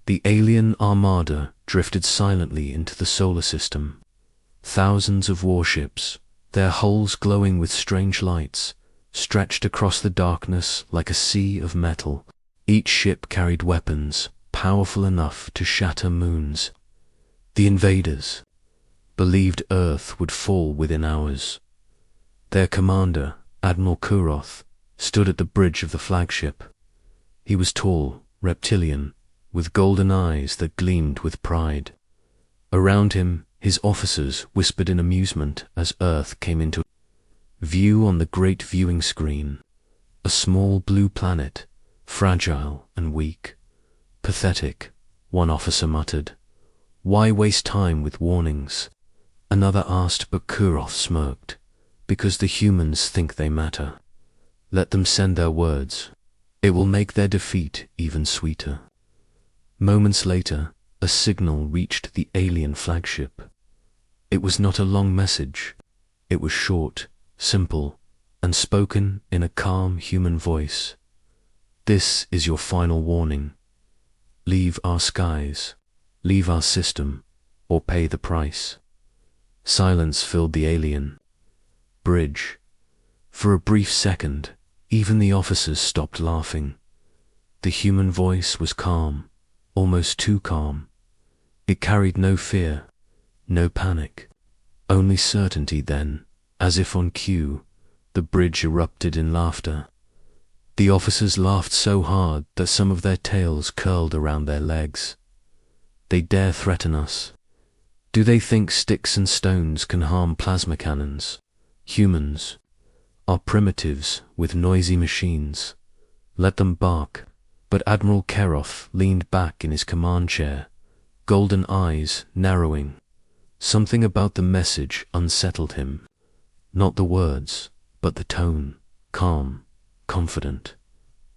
The alien armada drifted silently into the solar system. Thousands of warships, their hulls glowing with strange lights, stretched across the darkness like a sea of metal. Each ship carried weapons powerful enough to shatter moons. The invaders believed Earth would fall within hours. Their commander, Admiral Kuroth, stood at the bridge of the flagship. He was tall, reptilian, with golden eyes that gleamed with pride. Around him, his officers whispered in amusement as Earth came into view on the great viewing screen. A small blue planet, fragile and weak. Pathetic, one officer muttered. Why waste time with warnings? Another asked, but Kuroth smirked. Because the humans think they matter. Let them send their words. It will make their defeat even sweeter. Moments later, a signal reached the alien flagship. It was not a long message. It was short, simple, and spoken in a calm human voice. This is your final warning. Leave our skies, leave our system, or pay the price. Silence filled the alien bridge. For a brief second, even the officers stopped laughing. The human voice was calm, almost too calm. It carried no fear, no panic, only certainty. Then, as if on cue, the bridge erupted in laughter. The officers laughed so hard that some of their tails curled around their legs. They dare threaten us. Do they think sticks and stones can harm plasma cannons? Humans are primitives with noisy machines. Let them bark. But Admiral Kuroth leaned back in his command chair, golden eyes narrowing. Something about the message unsettled him. Not the words, but the tone, calm, confident.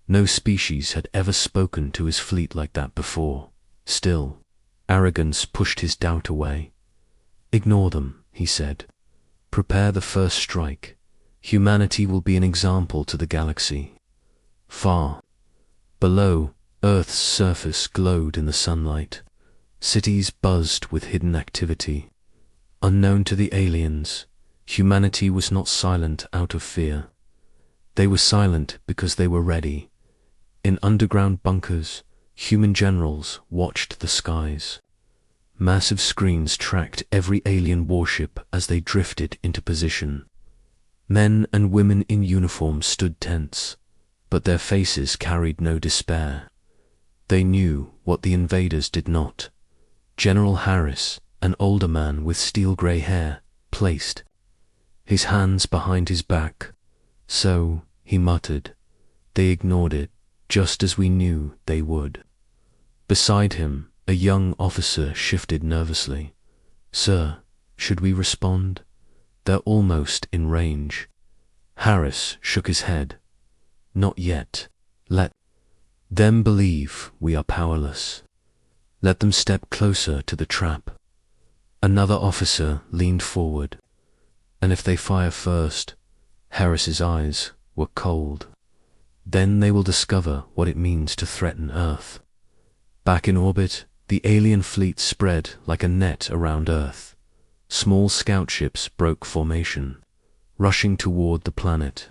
No species had ever spoken to his fleet like that before. Still, arrogance pushed his doubt away. Ignore them, he said. Prepare the first strike. Humanity will be an example to the galaxy. Far below, Earth's surface glowed in the sunlight. Cities buzzed with hidden activity. Unknown to the aliens, humanity was not silent out of fear. They were silent because they were ready. In underground bunkers, human generals watched the skies. Massive screens tracked every alien warship as they drifted into position. Men and women in uniform stood tense, but their faces carried no despair. They knew what the invaders did not. General Harris, an older man with steel-grey hair, placed his hands behind his back. So, he muttered, they ignored it, just as we knew they would. Beside him, a young officer shifted nervously. Sir, should we respond? They're almost in range. Harris shook his head. Not yet. Let them believe we are powerless. Let them step closer to the trap. Another officer leaned forward. And if they fire first, Harris's eyes were cold. Then they will discover what it means to threaten Earth. Back in orbit, the alien fleet spread like a net around Earth. Small scout ships broke formation, rushing toward the planet.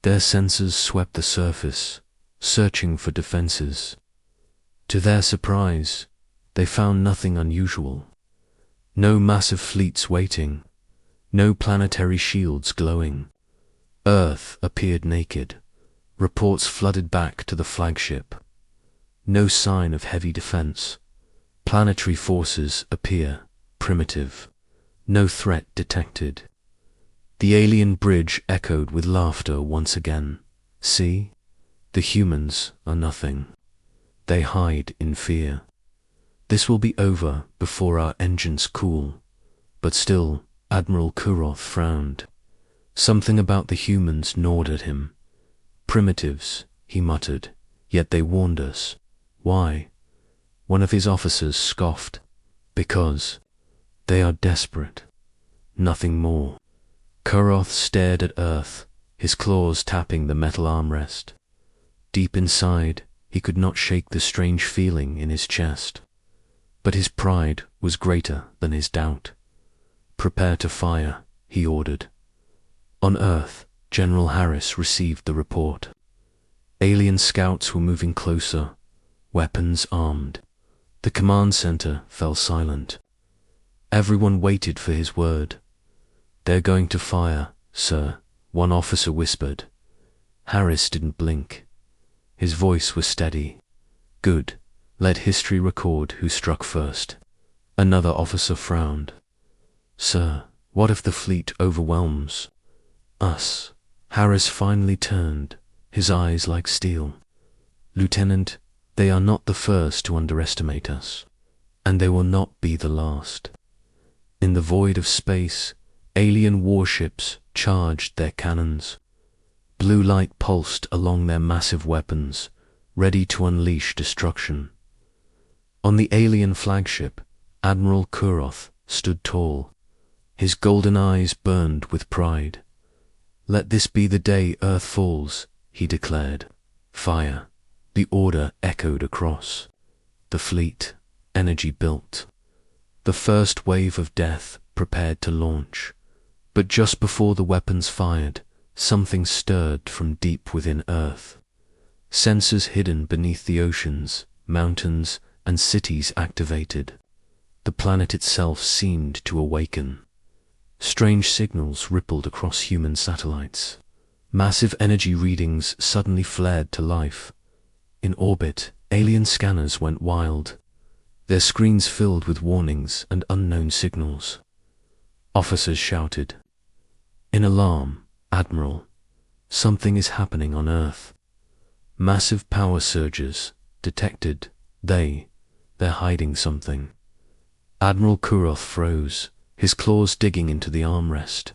Their sensors swept the surface, searching for defenses. To their surprise, they found nothing unusual. No massive fleets waiting, no planetary shields glowing. Earth appeared naked. Reports flooded back to the flagship. No sign of heavy defense. Planetary forces appear primitive. No threat detected. The alien bridge echoed with laughter once again. See? The humans are nothing. They hide in fear. This will be over before our engines cool. But still, Admiral Kuroth frowned. Something about the humans gnawed at him. Primitives, he muttered, yet they warned us. Why? One of his officers scoffed. Because they are desperate. Nothing more. Kuroth stared at Earth, his claws tapping the metal armrest. Deep inside, He could not shake the strange feeling in his chest. But his pride was greater than his doubt. "Prepare to fire," he ordered. On Earth, General Harris received the report. Alien scouts were moving closer, weapons armed. The command center fell silent. Everyone waited for his word. "They're going to fire, sir," one officer whispered. Harris didn't blink. His voice was steady. "Good. Let history record who struck first." Another officer frowned. "Sir, what if the fleet overwhelms us?" Harris finally turned, his eyes like steel. "Lieutenant, they are not the first to underestimate us, and they will not be the last." In the void of space, alien warships charged their cannons. Blue light pulsed along their massive weapons, ready to unleash destruction. On the alien flagship, Admiral Kuroth stood tall. His golden eyes burned with pride. "Let this be the day Earth falls," he declared. "Fire." The order echoed across the fleet, energy built. The first wave of death prepared to launch. But just before the weapons fired, something stirred from deep within Earth. Sensors hidden beneath the oceans, mountains, and cities activated. The planet itself seemed to awaken. Strange signals rippled across human satellites. Massive energy readings suddenly flared to life. In orbit, alien scanners went wild, their screens filled with warnings and unknown signals. Officers shouted. In alarm, "Admiral, something is happening on Earth." Massive power surges detected. They're hiding something. Admiral Kuroth froze, his claws digging into the armrest.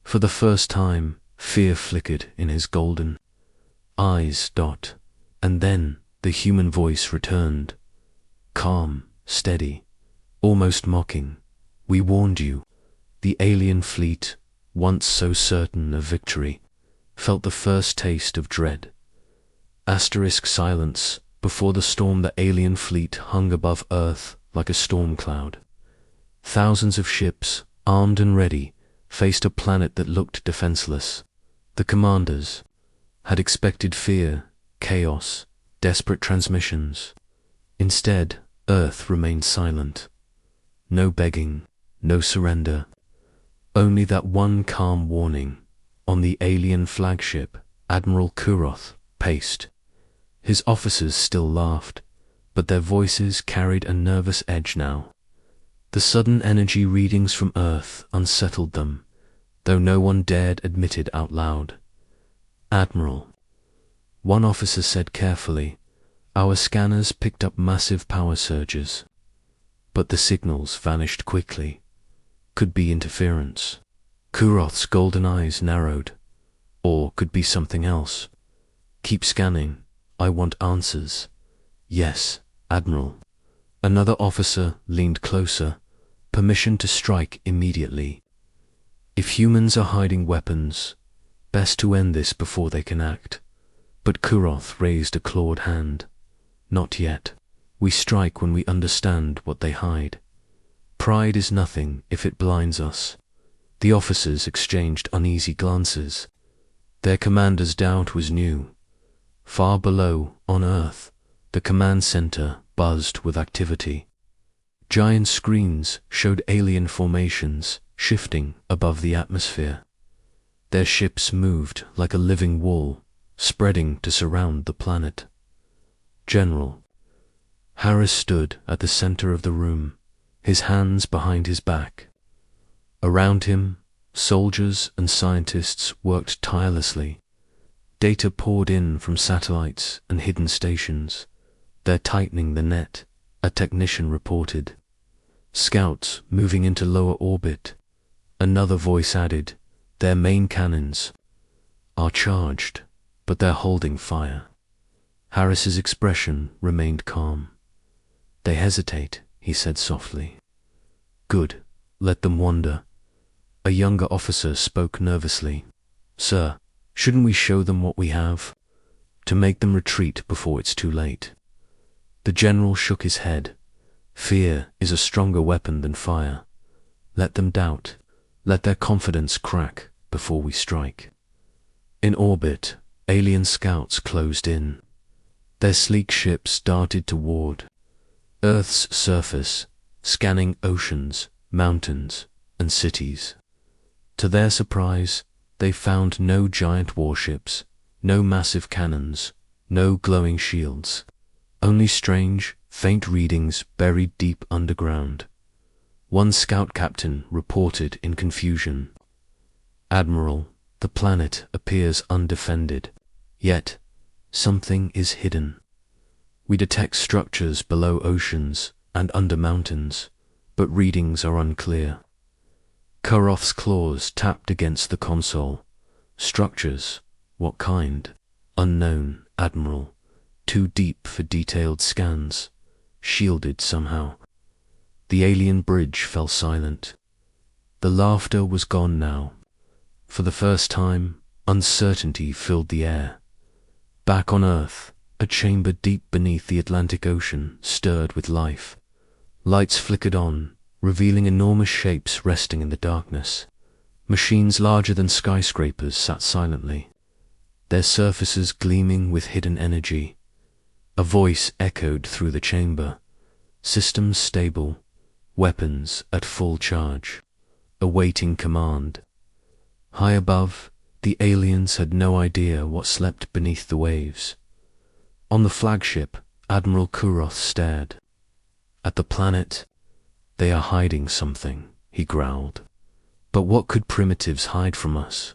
For the first time, fear flickered in his golden eyes. And then the human voice returned. Calm, steady, almost mocking. "We warned you." The alien fleet, once so certain of victory, felt the first taste of dread. Silence. Before the storm, the alien fleet hung above Earth like a storm cloud. Thousands of ships, armed and ready, faced a planet that looked defenseless. The commanders had expected fear, chaos, desperate transmissions. Instead, Earth remained silent. No begging, no surrender. Only that one calm warning. On the alien flagship, Admiral Kuroth paced. His officers still laughed, but their voices carried a nervous edge now. The sudden energy readings from Earth unsettled them, though no one dared admit it out loud. "Admiral," one officer said carefully, "our scanners picked up massive power surges, but the signals vanished quickly. Could be interference." Kuroth's golden eyes narrowed. "Or could be something else. Keep scanning. I want answers." "Yes, Admiral." Another officer leaned closer. "Permission to strike immediately. If humans are hiding weapons, best to end this before they can act." But Kuroth raised a clawed hand. "Not yet. We strike when we understand what they hide. Pride is nothing if it blinds us." The officers exchanged uneasy glances. Their commander's doubt was new. Far below, on Earth, the command center buzzed with activity. Giant screens showed alien formations shifting above the atmosphere. Their ships moved like a living wall, spreading to surround the planet. "General." Harris stood at the center of the room, his hands behind his back. Around him, soldiers and scientists worked tirelessly. Data poured in from satellites and hidden stations. "They're tightening the net," a technician reported. "Scouts moving into lower orbit." Another voice added, "Their main cannons are charged, but they're holding fire." Harris's expression remained calm. "They hesitate," he said softly. "Good, let them wander." A younger officer spoke nervously. "Sir, shouldn't we show them what we have?" to make them retreat before it's too late. The general shook his head. Fear is a stronger weapon than fire. Let them doubt. Let their confidence crack before we strike. In orbit, alien scouts closed in. Their sleek ships darted toward Earth's surface, scanning oceans, mountains, and cities. To their surprise, they found no giant warships, no massive cannons, no glowing shields. Only strange, faint readings buried deep underground. One scout captain reported in confusion. "Admiral, the planet appears undefended, yet something is hidden. We detect structures below oceans and under mountains, but readings are unclear." Kuroth's claws tapped against the console. "Structures? What kind?" "Unknown, Admiral. Too deep for detailed scans. Shielded somehow." The alien bridge fell silent. The laughter was gone now. For the first time, uncertainty filled the air. Back on Earth, a chamber deep beneath the Atlantic Ocean stirred with life. Lights flickered on, revealing enormous shapes resting in the darkness. Machines larger than skyscrapers sat silently, their surfaces gleaming with hidden energy. A voice echoed through the chamber. "Systems stable, weapons at full charge, awaiting command." High above, the aliens had no idea what slept beneath the waves. On the flagship, Admiral Kuroth stared. At the planet, "They are hiding something," he growled. "But what could primitives hide from us?"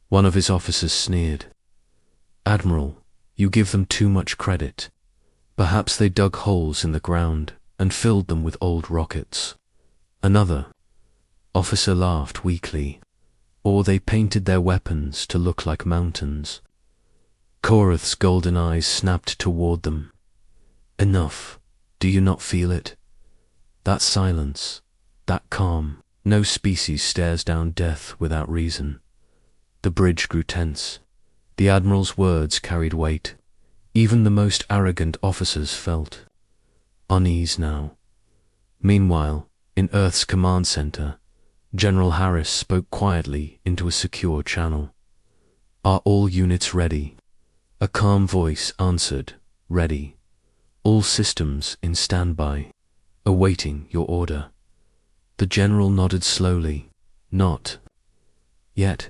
One of his officers sneered. "Admiral, you give them too much credit. Perhaps they dug holes in the ground and filled them with old rockets." Another officer laughed weakly. "Or they painted their weapons to look like mountains." Kuroth's golden eyes snapped toward them. "Enough. Do you not feel it? That silence, that calm. No species stares down death without reason." The bridge grew tense. The Admiral's words carried weight. Even the most arrogant officers felt unease now. Meanwhile, in Earth's command center, General Harris spoke quietly into a secure channel. "Are all units ready?" A calm voice answered, "Ready. All systems in standby, awaiting your order." The general nodded slowly. "Not yet.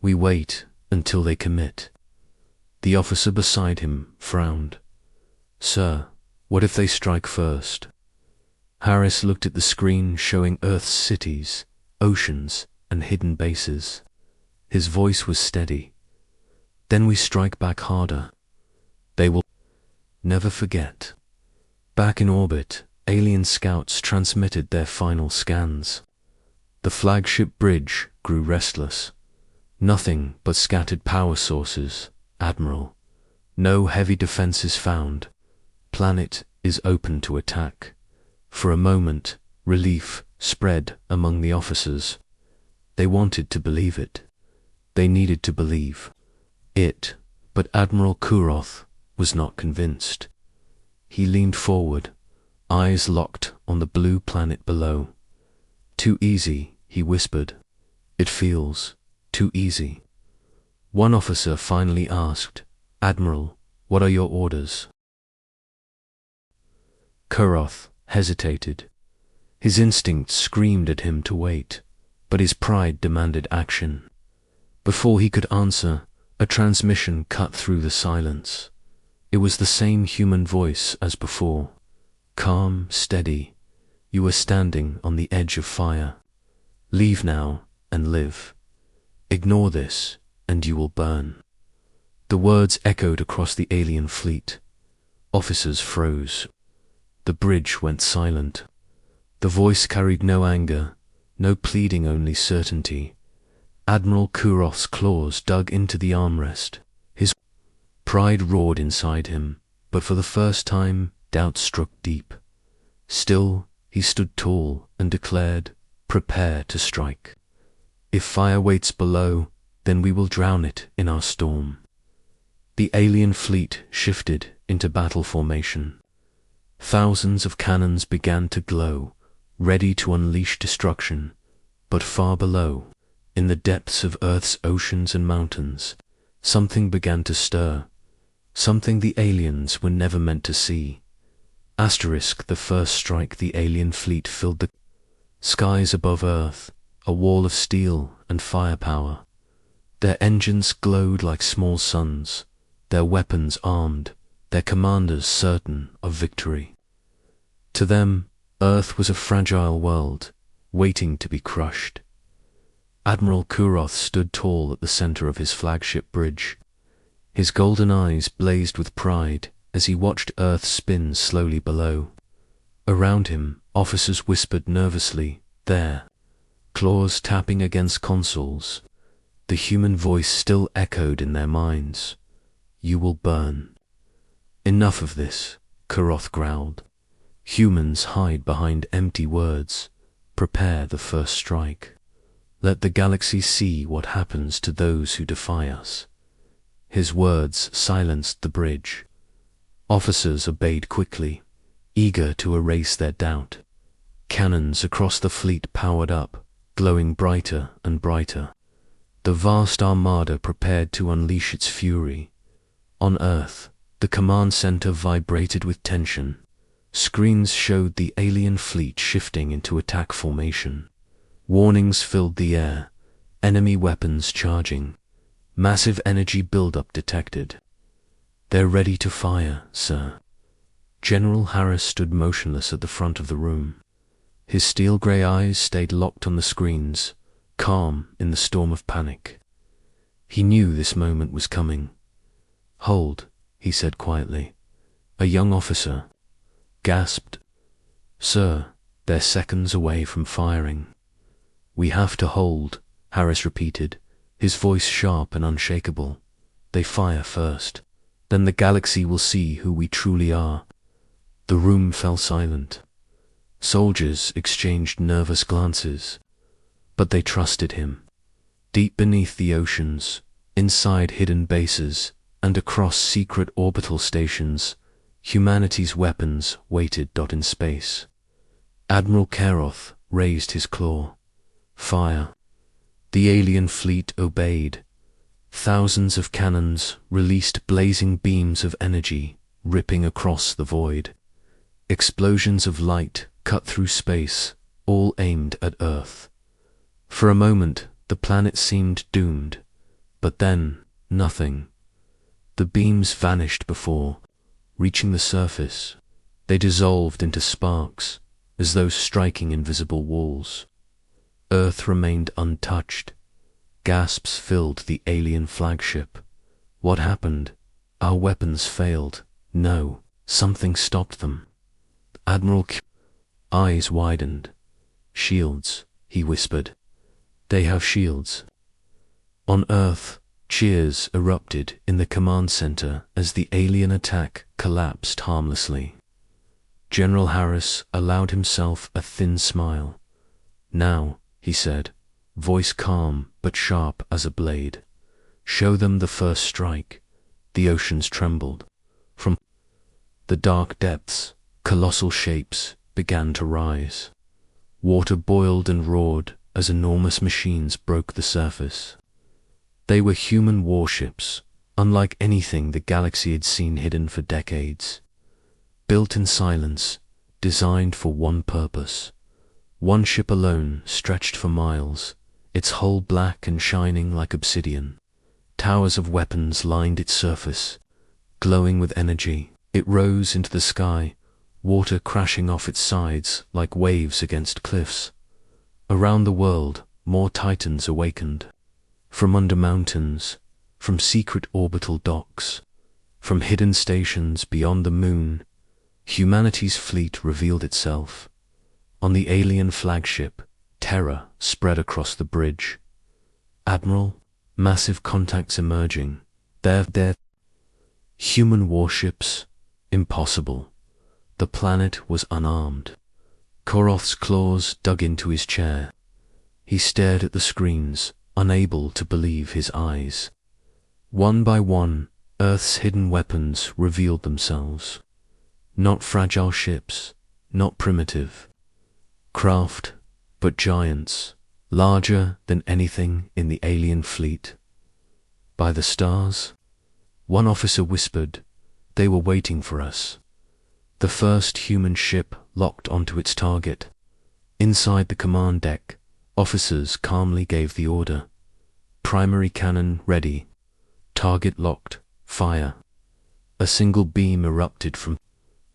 We wait until they commit." The officer beside him frowned. "Sir, what if they strike first?" Harris looked at the screen showing Earth's cities, oceans, and hidden bases. His voice was steady. "Then we strike back harder. They will never forget." Back in orbit, alien scouts transmitted their final scans. The flagship bridge grew restless. "Nothing but scattered power sources, Admiral. No heavy defenses found. Planet is open to attack." For a moment, relief spread among the officers. They wanted to believe it. They needed to believe it, but Admiral Kuroth was not convinced. He leaned forward, eyes locked on the blue planet below. "Too easy," he whispered. "It feels too easy." One officer finally asked, "Admiral, what are your orders?" Kuroth hesitated. His instincts screamed at him to wait, but his pride demanded action. Before he could answer, a transmission cut through the silence. It was the same human voice as before. Calm, steady. "You are standing on the edge of fire. Leave now and live. Ignore this and you will burn." The words echoed across the alien fleet. Officers froze. The bridge went silent. The voice carried no anger, no pleading, only certainty. Admiral Kuroth's claws dug into the armrest. His pride roared inside him, but for the first time, doubt struck deep. Still, he stood tall and declared, "Prepare to strike. If fire waits below, then we will drown it in our storm." The alien fleet shifted into battle formation. Thousands of cannons began to glow, ready to unleash destruction, but far below, in the depths of Earth's oceans and mountains, something began to stir, something the aliens were never meant to see. The first strike. The alien fleet filled the skies above Earth, a wall of steel and firepower. Their engines glowed like small suns, their weapons armed, their commanders certain of victory. To them, Earth was a fragile world, waiting to be crushed. Admiral Kuroth stood tall at the center of his flagship bridge. His golden eyes blazed with pride as he watched Earth spin slowly below. Around him, officers whispered nervously, "There," claws tapping against consoles. The human voice still echoed in their minds, "You will burn." "Enough of this," Kuroth growled. "Humans hide behind empty words. Prepare the first strike. Let the galaxy see what happens to those who defy us." His words silenced the bridge. Officers obeyed quickly, eager to erase their doubt. Cannons across the fleet powered up, glowing brighter and brighter. The vast armada prepared to unleash its fury. On Earth, the command center vibrated with tension. Screens showed the alien fleet shifting into attack formation. Warnings filled the air, enemy weapons charging. Massive energy buildup detected. "They're ready to fire, sir." General Harris stood motionless at the front of the room. His steel-gray eyes stayed locked on the screens, calm in the storm of panic. He knew this moment was coming. "Hold," he said quietly. A young officer gasped. "Sir, they're seconds away from firing." "We have to hold," Harris repeated, his voice sharp and unshakable. "They fire first. Then the galaxy will see who we truly are." The room fell silent. Soldiers exchanged nervous glances, but they trusted him. Deep beneath the oceans, inside hidden bases, and across secret orbital stations, humanity's weapons waited in space. Admiral Kuroth raised his claw. "Fire." The alien fleet obeyed. Thousands of cannons released blazing beams of energy, ripping across the void. Explosions of light cut through space, all aimed at Earth. For a moment, the planet seemed doomed, but then, nothing. The beams vanished before reaching the surface. They dissolved into sparks, as though striking invisible walls. Earth remained untouched. Gasps filled the alien flagship. What happened? Our weapons failed. No, something stopped them. Admiral Q eyes widened. "Shields," he whispered. "They have shields." On Earth, cheers erupted in the command center as the alien attack collapsed harmlessly. General Harris allowed himself a thin smile. "Now," he said, voice calm but sharp as a blade, "show them the first strike." The oceans trembled. From the dark depths, colossal shapes began to rise. Water boiled and roared as enormous machines broke the surface. They were human warships, unlike anything the galaxy had seen hidden for decades. Built in silence, designed for one purpose. One ship alone stretched for miles, its hull black and shining like obsidian. Towers of weapons lined its surface, glowing with energy. It rose into the sky, water crashing off its sides like waves against cliffs. Around the world, more titans awakened. From under mountains, from secret orbital docks, from hidden stations beyond the moon, humanity's fleet revealed itself. On the alien flagship, terror spread across the bridge. "Admiral, massive contacts emerging. They're human warships. Impossible." The planet was unarmed. Kuroth's claws dug into his chair. He stared at the screens, unable to believe his eyes. One by one, Earth's hidden weapons revealed themselves. Not fragile ships, not primitive craft, but giants, larger than anything in the alien fleet. By the stars, one officer whispered, they were waiting for us. The first human ship locked onto its target. Inside the command deck, officers calmly gave the order. Primary cannon ready. Target locked. Fire. A single beam erupted from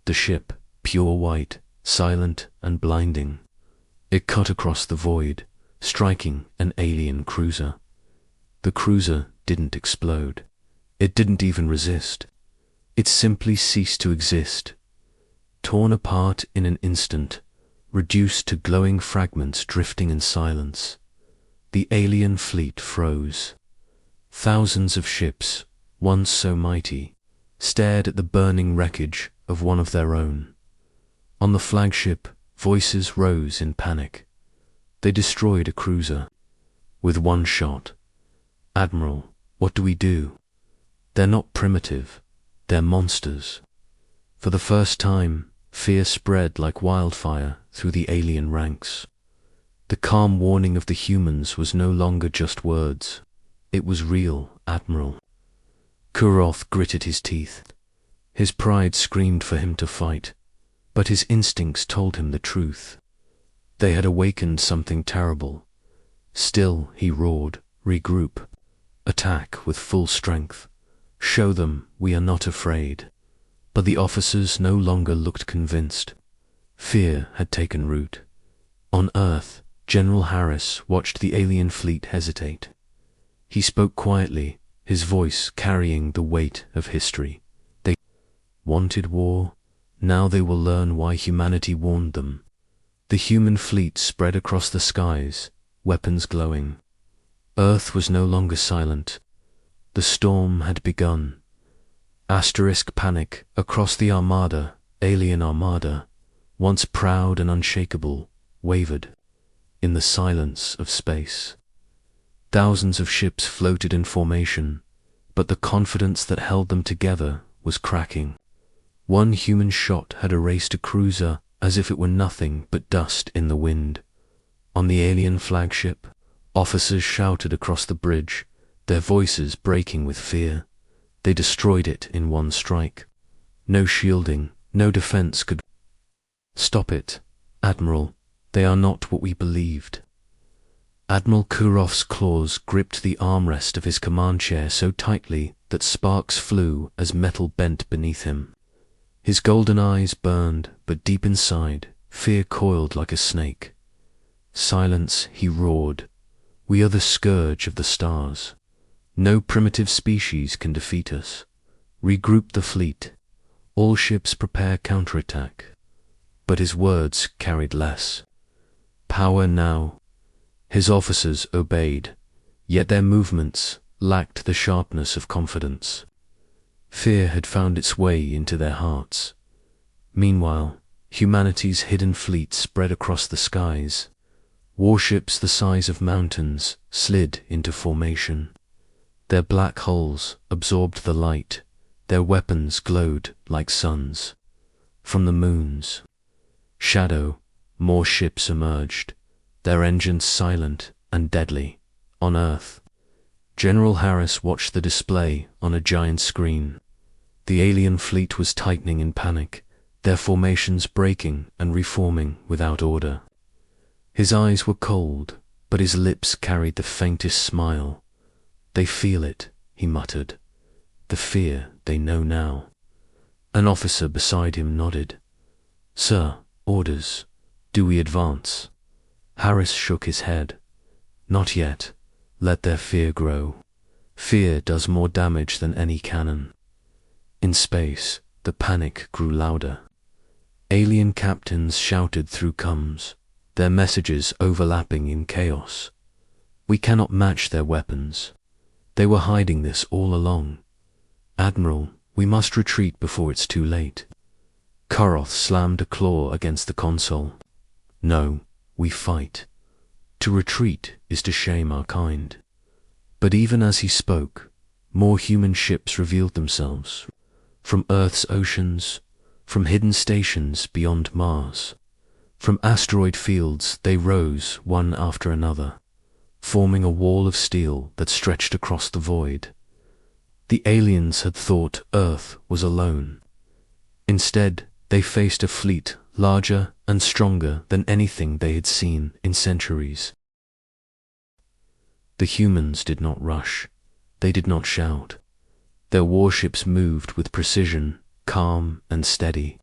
the ship, pure white, silent and blinding. It cut across the void, striking an alien cruiser. The cruiser didn't explode. It didn't even resist. It simply ceased to exist. Torn apart in an instant, reduced to glowing fragments drifting in silence. The alien fleet froze. Thousands of ships, once so mighty, stared at the burning wreckage of one of their own. On the flagship, voices rose in panic. They destroyed a cruiser. With one shot. Admiral, what do we do? They're not primitive. They're monsters. For the first time, fear spread like wildfire through the alien ranks. The calm warning of the humans was no longer just words. It was real, Admiral. Kuroth gritted his teeth. His pride screamed for him to fight, but his instincts told him the truth. They had awakened something terrible. Still, he roared, regroup. Attack with full strength. Show them we are not afraid. But the officers no longer looked convinced. Fear had taken root. On Earth, General Harris watched the alien fleet hesitate. He spoke quietly, his voice carrying the weight of history. They wanted war. Now they will learn why humanity warned them. The human fleet spread across the skies, weapons glowing. Earth was no longer silent. The storm had begun. Asterisk panic across the armada, alien armada, once proud and unshakable, wavered in the silence of space. Thousands of ships floated in formation, but the confidence that held them together was cracking. One human shot had erased a cruiser as if it were nothing but dust in the wind. On the alien flagship, officers shouted across the bridge, their voices breaking with fear. They destroyed it in one strike. No shielding, no defense could stop it. Admiral, they are not what we believed. Admiral Kuroth's claws gripped the armrest of his command chair so tightly that sparks flew as metal bent beneath him. His golden eyes burned, but deep inside, fear coiled like a snake. Silence, he roared. We are the scourge of the stars. No primitive species can defeat us. Regroup the fleet. All ships prepare counterattack. But his words carried less. Power now. His officers obeyed, yet their movements lacked the sharpness of confidence. Fear had found its way into their hearts. Meanwhile, humanity's hidden fleet spread across the skies. Warships the size of mountains slid into formation. Their black hulls absorbed the light. Their weapons glowed like suns. From the moons, shadow, more ships emerged, their engines silent and deadly. On Earth, General Harris watched the display on a giant screen. The alien fleet was tightening in panic, their formations breaking and reforming without order. His eyes were cold, but his lips carried the faintest smile. They feel it, he muttered. The fear they know now. An officer beside him nodded. Sir, orders. Do we advance? Harris shook his head. Not yet. Let their fear grow. Fear does more damage than any cannon. In space, the panic grew louder. Alien captains shouted through comms, their messages overlapping in chaos. We cannot match their weapons. They were hiding this all along. Admiral, we must retreat before it's too late. Kuroth slammed a claw against the console. No, we fight. To retreat is to shame our kind. But even as he spoke, more human ships revealed themselves. From Earth's oceans, from hidden stations beyond Mars, from asteroid fields they rose one after another, forming a wall of steel that stretched across the void. The aliens had thought Earth was alone. Instead, they faced a fleet larger and stronger than anything they had seen in centuries. The humans did not rush. They did not shout. Their warships moved with precision, calm and steady.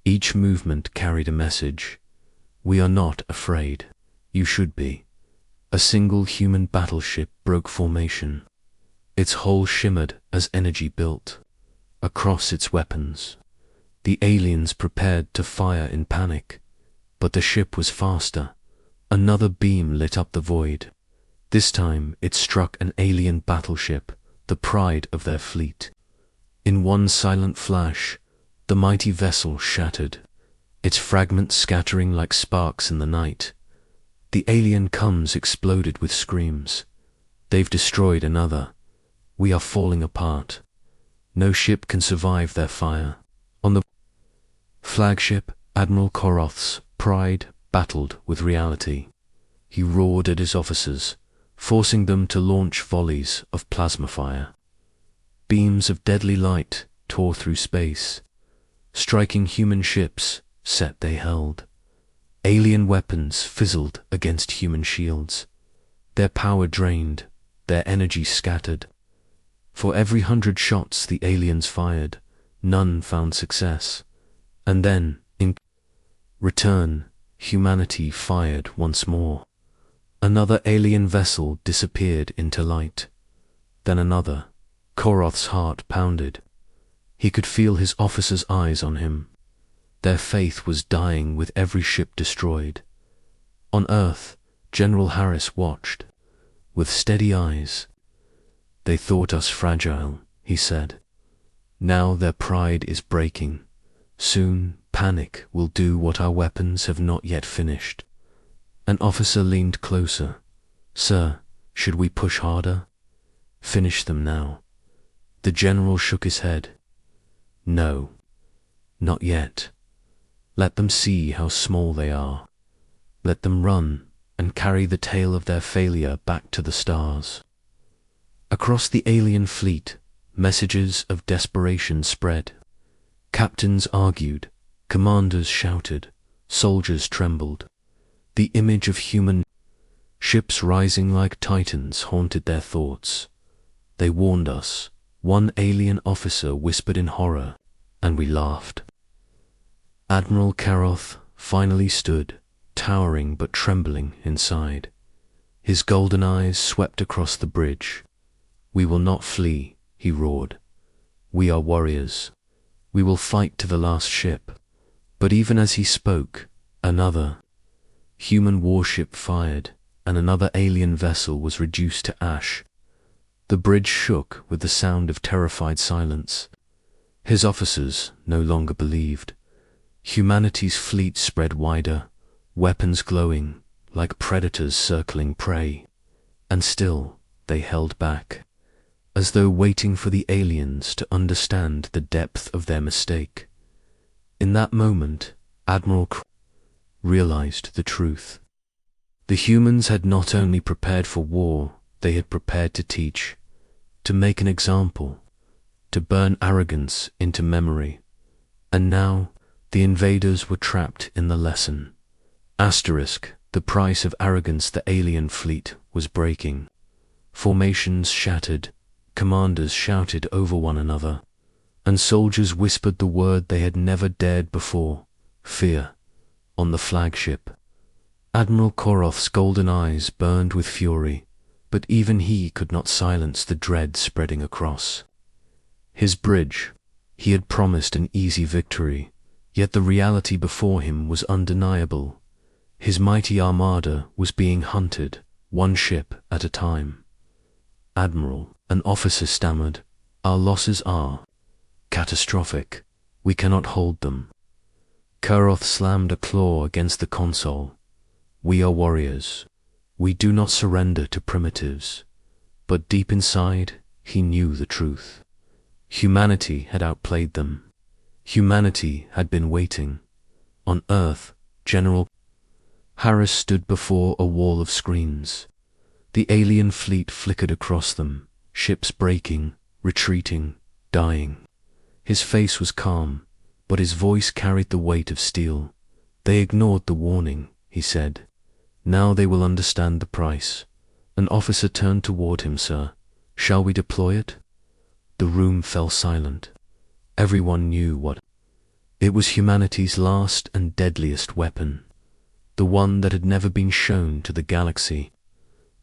Each movement carried a message. We are not afraid. You should be. A single human battleship broke formation. Its hull shimmered as energy built. Across its weapons, the aliens prepared to fire in panic, but the ship was faster. Another beam lit up the void. This time it struck an alien battleship, the pride of their fleet. In one silent flash, the mighty vessel shattered, its fragments scattering like sparks in the night. The alien Cums exploded with screams. They've destroyed another. We are falling apart. No ship can survive their fire. On the flagship, Admiral Koroth's pride battled with reality. He roared at his officers, forcing them to launch volleys of plasma fire. Beams of deadly light tore through space, striking human ships set they held. Alien weapons fizzled against human shields, their power drained, their energy scattered. For every 100 shots the aliens fired, none found success. And then, in return, humanity fired once more. Another alien vessel disappeared into light. Then another. Koroth's heart pounded. He could feel his officers' eyes on him. Their faith was dying with every ship destroyed. On Earth, General Harris watched, with steady eyes. They thought us fragile, he said. Now their pride is breaking. Soon, panic will do what our weapons have not yet finished. An officer leaned closer. Sir, should we push harder? Finish them now. The general shook his head. No, not yet. Let them see how small they are. Let them run and carry the tale of their failure back to the stars. Across the alien fleet, messages of desperation spread. Captains argued, commanders shouted, soldiers trembled. The image of human ships rising like titans haunted their thoughts. They warned us, one alien officer whispered in horror, and we laughed. Admiral Koroth finally stood, towering but trembling inside. His golden eyes swept across the bridge. We will not flee, he roared. We are warriors. We will fight to the last ship. But even as he spoke, another human warship fired, and another alien vessel was reduced to ash. The bridge shook with the sound of terrified silence. His officers no longer believed. Humanity's fleet spread wider, weapons glowing like predators circling prey. And still they held back, as though waiting for the aliens to understand the depth of their mistake. In that moment, Admiral realized the truth. The humans had not only prepared for war, they had prepared to teach, to make an example, to burn arrogance into memory. And now, the invaders were trapped in the lesson. Asterisk, the price of arrogance the alien fleet was breaking. Formations shattered, commanders shouted over one another, and soldiers whispered the word they had never dared before, fear. On the flagship, Admiral Koroth's golden eyes burned with fury, but even he could not silence the dread spreading across. His bridge, he had promised an easy victory, yet the reality before him was undeniable. His mighty armada was being hunted, one ship at a time. Admiral, an officer stammered, our losses are catastrophic. We cannot hold them. Koroth slammed a claw against the console. We are warriors. We do not surrender to primitives. But deep inside, he knew the truth. Humanity had outplayed them. Humanity had been waiting. On Earth, General Harris stood before a wall of screens. The alien fleet flickered across them, ships breaking, retreating, dying. His face was calm, but his voice carried the weight of steel. They ignored the warning, he said. Now they will understand the price. An officer turned toward him. Sir, shall we deploy it? The room fell silent. Everyone knew what it was: humanity's last and deadliest weapon. The one that had never been shown to the galaxy.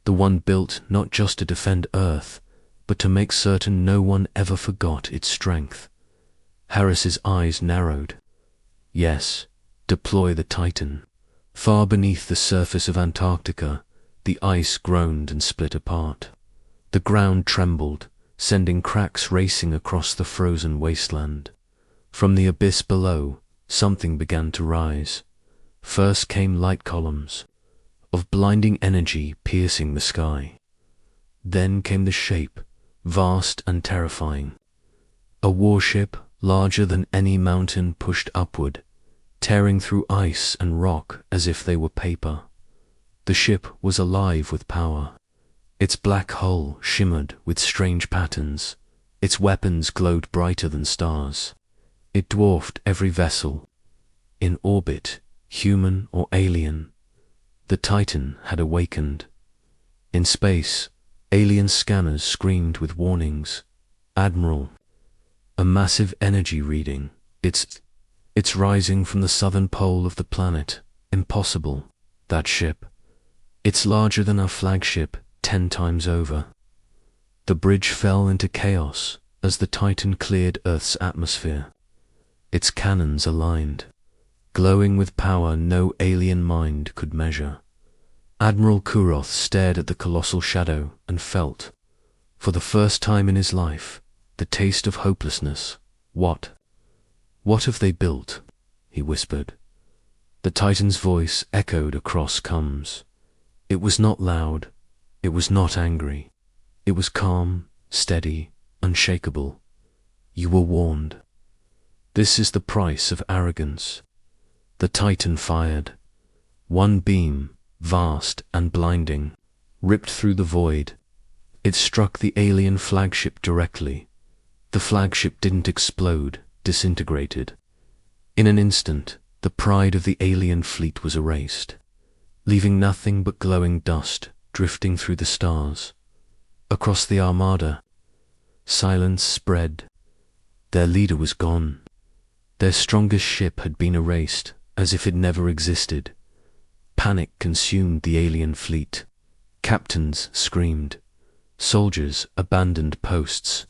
The one built not just to defend Earth, but to make certain no one ever forgot its strength. Harris's eyes narrowed. Yes, deploy the Titan. Far beneath the surface of Antarctica, the ice groaned and split apart. The ground trembled, sending cracks racing across the frozen wasteland. From the abyss below, something began to rise. First came light columns of blinding energy piercing the sky. Then came the shape, vast and terrifying. A warship larger than any mountain pushed upward, tearing through ice and rock as if they were paper. The ship was alive with power. Its black hull shimmered with strange patterns. Its weapons glowed brighter than stars. It dwarfed every vessel in orbit, human or alien. The Titan had awakened. In space, alien scanners screamed with warnings. Admiral, a massive energy reading. It's rising from the southern pole of the planet. Impossible. That ship. It's larger than our flagship 10 times over. The bridge fell into chaos as the Titan cleared Earth's atmosphere. Its cannons aligned, glowing with power no alien mind could measure. Admiral Kuroth stared at the colossal shadow and felt, for the first time in his life, the taste of hopelessness. What have they built? He whispered. The Titan's voice echoed across Cums. It was not loud. It was not angry. It was calm, steady, unshakable. You were warned. This is the price of arrogance. The Titan fired. One beam, vast and blinding, ripped through the void. It struck the alien flagship directly. The flagship didn't explode, disintegrated. In an instant, the pride of the alien fleet was erased, leaving nothing but glowing dust drifting through the stars. Across the Armada, silence spread. Their leader was gone. Their strongest ship had been erased, as if it never existed. Panic consumed the alien fleet. Captains screamed. Soldiers abandoned posts.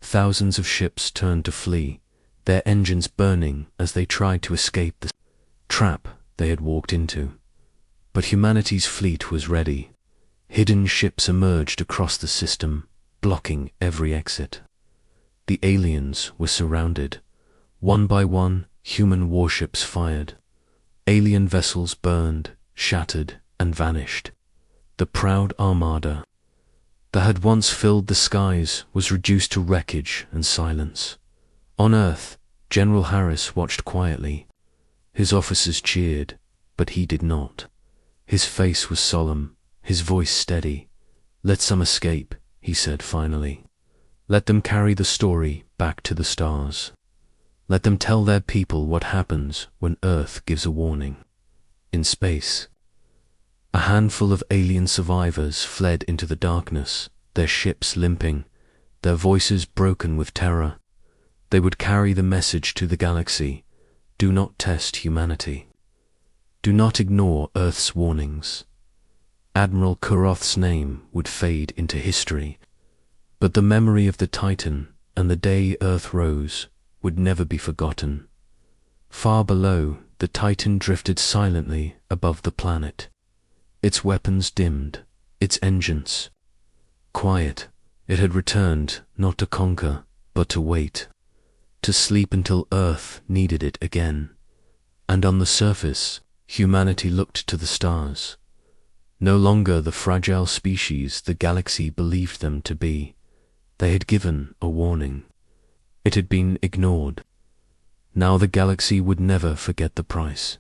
Thousands of ships turned to flee, their engines burning as they tried to escape the trap they had walked into. But humanity's fleet was ready. Hidden ships emerged across the system, blocking every exit. The aliens were surrounded. One by one, human warships fired. Alien vessels burned, shattered, and vanished. The proud armada that had once filled the skies was reduced to wreckage and silence. On Earth, General Harris watched quietly. His officers cheered, but he did not. His face was solemn, his voice steady. Let some escape, he said finally. Let them carry the story back to the stars. Let them tell their people what happens when Earth gives a warning. In space, a handful of alien survivors fled into the darkness, their ships limping, their voices broken with terror. They would carry the message to the galaxy: do not test humanity. Do not ignore Earth's warnings. Admiral Kuroth's name would fade into history, but the memory of the Titan and the day Earth rose would never be forgotten. Far below, the Titan drifted silently above the planet. Its weapons dimmed, its engines quiet. It had returned not to conquer, but to wait, to sleep until Earth needed it again. And on the surface, humanity looked to the stars. No longer the fragile species the galaxy believed them to be. They had given a warning. It had been ignored. Now the galaxy would never forget the price.